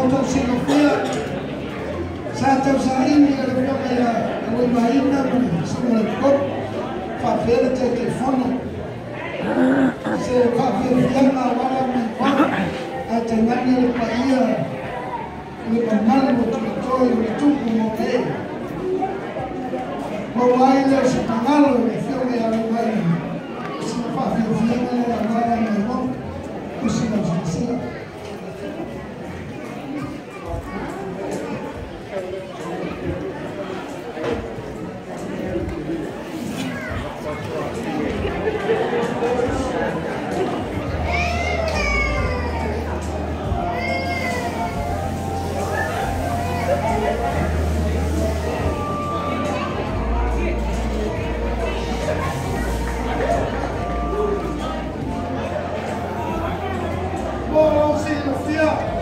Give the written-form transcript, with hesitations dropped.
Auto Sinofia, Santa Saini, Alipia, Alimaina, Samuel, Favela Telefono, se Favela, Wala, Atenani, Paia, Limamano, Tritoi, Tupu, Moke, Mawaila, Sapangalo, Fiore, Alimaina, Favela, Wala, Memo, Kusina, Kusina. Oh, Sofia!